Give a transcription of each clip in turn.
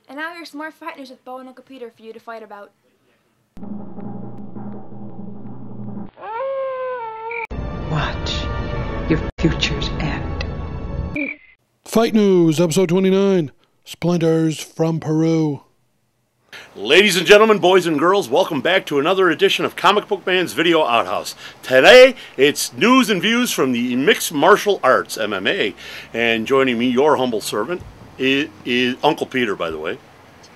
And now here's some more fight news with Bo and Uncle Peter for you to fight about. Watch your futures end. Fight News, Episode 29, Splinters from Peru. Ladies and gentlemen, boys and girls, welcome back to another edition of Comicbookman's Video Outhouse. Today, it's news and views from the mixed martial arts, MMA. And joining me, your humble servant, is Uncle Peter, by the way.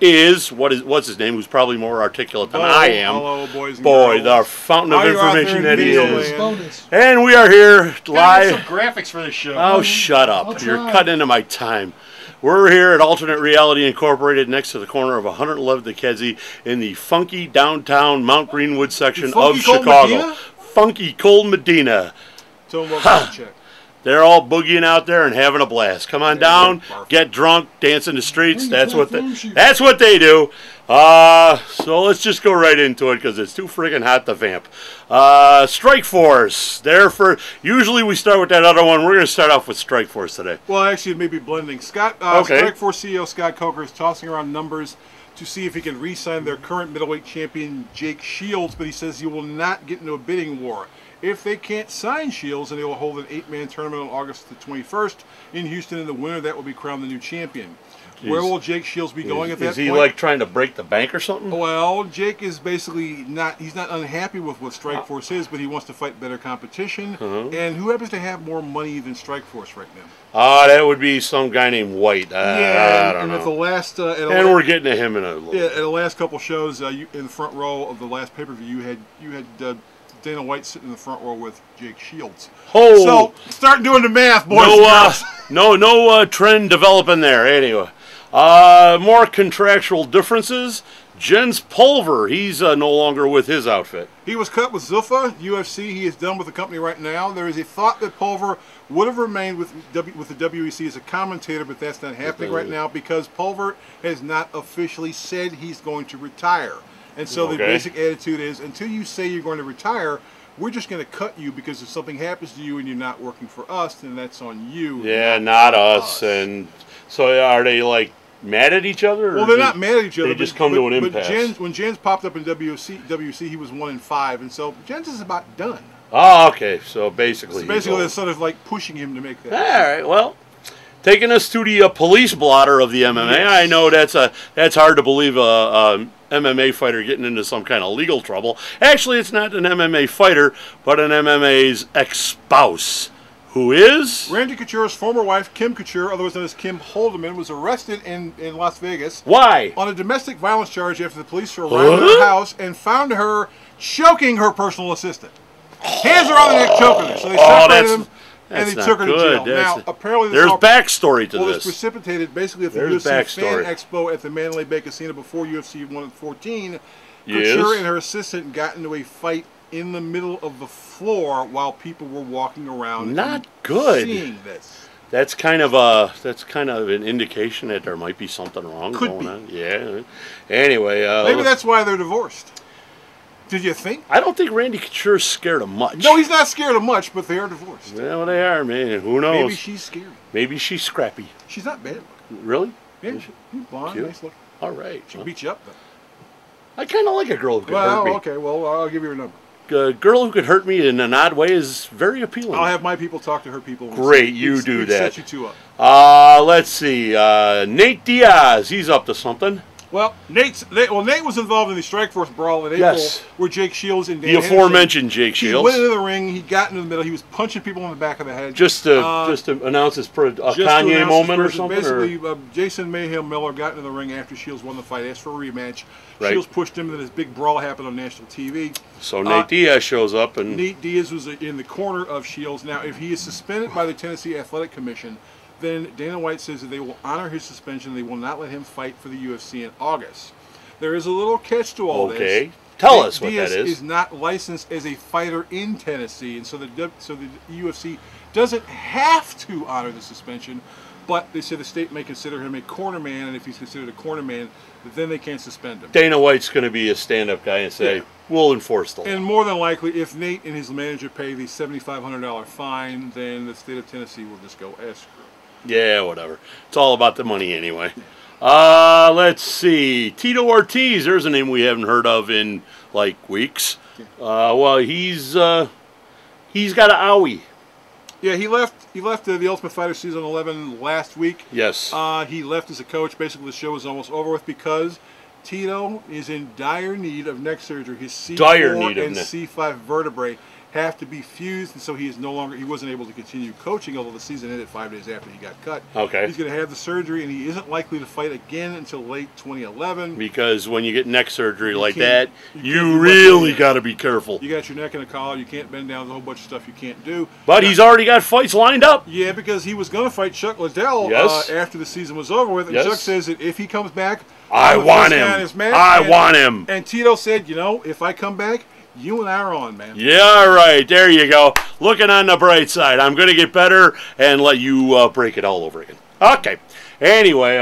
What's his name, who's probably more articulate than I am. Hello, boys and girls. The fountain of information that he is. Bonus. And we are here live. Some graphics for this show. Oh, shut up. You're cutting into my time. We're here at Alternate Reality Incorporated next to the corner of 111th and Kedzie in the funky downtown Mount Greenwood section of Chicago. Medina? Funky Cold Medina. Tell them about check. They're all boogieing out there and having a blast. Come on down, get drunk, dance in the streets. That's what they do. So let's just go right into it because it's too freaking hot to vamp. Strikeforce. Usually we start with that other one. We're going to start off with Strikeforce today. Well, actually, it may be blending. Strikeforce CEO Scott Coker is tossing around numbers to see if he can re-sign their current middleweight champion Jake Shields, but he says he will not get into a bidding war. If they can't sign Shields, then they will hold an 8-man tournament on August the 21st in Houston, and the winner of that will be crowned the new champion. Where will Jake Shields be going at that point? Is he like trying to break the bank or something? Well, Jake is basically he's not unhappy with what Strikeforce is, but he wants to fight better competition. And who happens to have more money than Strikeforce right now? That would be some guy named White. I don't know. At the last, we're getting to him in a little bit. At the last couple shows, in the front row of the last pay-per-view, you had Dana White sitting in the front row with Jake Shields. Oh, so start doing the math, boys. No trend developing there. Anyway, more contractual differences. Jens Pulver, he's no longer with his outfit. He was cut with Zuffa, UFC. He is done with the company right now. There is a thought that Pulver would have remained with the WEC as a commentator, but that's not happening right now because Pulver has not officially said he's going to retire. And so the basic attitude is, until you say you're going to retire, we're just going to cut you because if something happens to you and you're not working for us, then that's on you. Yeah, not us. And so are they like mad at each other? Well, they're not mad at each other. They just come to an impasse. But when Jens popped up in WC, he was 1-5, and so Jens is about done. Oh, okay. So basically, they're sort of like pushing him to make that. All right. Well. Taking us to the police blotter of the MMA. Yes. I know that's hard to believe a MMA fighter getting into some kind of legal trouble. Actually, it's not an MMA fighter, but an MMA's ex-spouse. Who is? Randy Couture's former wife, Kim Couture, otherwise known as Kim Holdeman, was arrested in Las Vegas. Why? On a domestic violence charge after the police arrived at her house and found her choking her personal assistant. Hands around the neck, choking her. So they separated them. And they took her to jail. Now, apparently, there's backstory to this. This precipitated basically at the UFC Fan Expo at the Mandalay Bay Casino before UFC 114. Couture and her assistant got into a fight in the middle of the floor while people were walking around. Not good. Seeing this. That's kind of an indication that there might be something wrong going on. Yeah. Anyway, maybe that's why they're divorced. Did you think? I don't think Randy Couture's scared of much. No, he's not scared of much, but they are divorced. Well, they are, man. Who knows? Maybe she's scary. Maybe she's scrappy. She's not bad looking. Really? Yeah, she's blonde, nice looking. All right. She can beat you up, though. I kind of like a girl who could hurt me. Okay, well, I'll give you her number. A girl who could hurt me in an odd way is very appealing. I'll have my people talk to her people. Great, you do that. Set you two up. Let's see. Nate Diaz, he's up to something. Well, Nate was involved in the Strikeforce brawl in April, where Jake Shields and Dan the aforementioned Jake Shields. He went into the ring. He got into the middle. He was punching people in the back of the head. Just to announce his Kanye moment or something. Basically, Jason Mayhem Miller got into the ring after Shields won the fight, asked for a rematch. Shields pushed him, and this big brawl happened on national TV. So Nate Diaz shows up, and Nate Diaz was in the corner of Shields. Now, if he is suspended by the Tennessee Athletic Commission, then Dana White says that they will honor his suspension. They will not let him fight for the UFC in August. There is a little catch to all this. Okay, tell us what Diaz that is. Diaz is not licensed as a fighter in Tennessee, and so the UFC doesn't have to honor the suspension, but they say the state may consider him a corner man, and if he's considered a corner man, then they can't suspend him. Dana White's going to be a stand-up guy and say, we'll enforce the law. And more than likely, if Nate and his manager pay the $7,500 fine, then the state of Tennessee will just go escrow. Yeah, whatever. It's all about the money anyway. Let's see. Tito Ortiz. There's a name we haven't heard of in like weeks. Well, he's got an owie. Yeah, he left the Ultimate Fighter Season 11 last week. Yes. He left as a coach. Basically, the show is almost over with because Tito is in dire need of neck surgery. His C4 and C5 vertebrae have to be fused, and so he wasn't able to continue coaching, although the season ended 5 days after he got cut. Okay. He's going to have the surgery, and he isn't likely to fight again until late 2011. Because when you get neck surgery like that, you really got to be careful. You got your neck in a collar, you can't bend down, there's a whole bunch of stuff you can't do. But he's already got fights lined up. Yeah, because he was going to fight Chuck Liddell after the season was over with, and Chuck says that if he comes back, I want him. I want him. And Tito said, you know, if I come back, you and I are on, man. Yeah, right. There you go. Looking on the bright side. I'm going to get better and let you break it all over again. Okay. Anyway,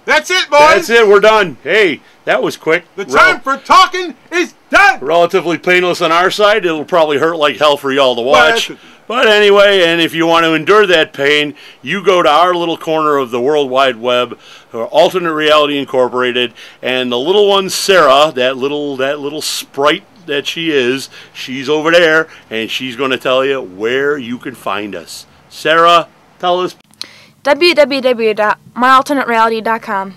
that's it, boys. That's it. We're done. Hey, that was quick. The time for talking is done. Relatively painless on our side. It'll probably hurt like hell for y'all to watch. But anyway, and if you want to endure that pain, you go to our little corner of the World Wide Web, Alternate Reality Incorporated, and the little one, Sarah, that little sprite that she is, she's over there, and she's going to tell you where you can find us. Sarah, tell us. www.myalternatereality.com.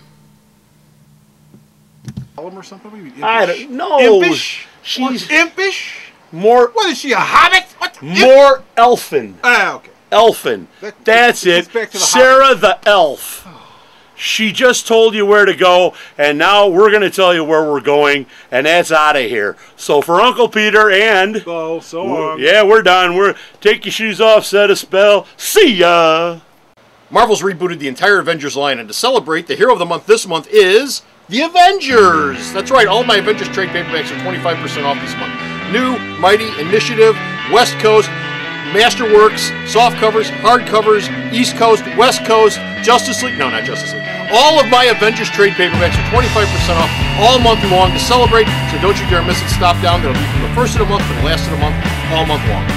Or something? I don't know. Impish? She's impish? More. What is she, a hobbit? What? More elfin. Ah, okay. Elfin. That's it. Sarah the elf. She just told you where to go, and now we're going to tell you where we're going, and that's out of here. So for Uncle Peter and... so long. Yeah, we're done. Take your shoes off, set a spell. See ya! Marvel's rebooted the entire Avengers line, and to celebrate, the hero of the month this month is the Avengers! That's right, all my Avengers trade paperbacks are 25% off this month. New, Mighty, Initiative, West Coast, Masterworks, soft covers, hard covers, East Coast, West Coast, Justice League. No, not Justice League. All of my Avengers trade paperbacks are 25% off all month long to celebrate, so don't you dare miss it. Stop down. That'll be from the first of the month to the last of the month, all month long.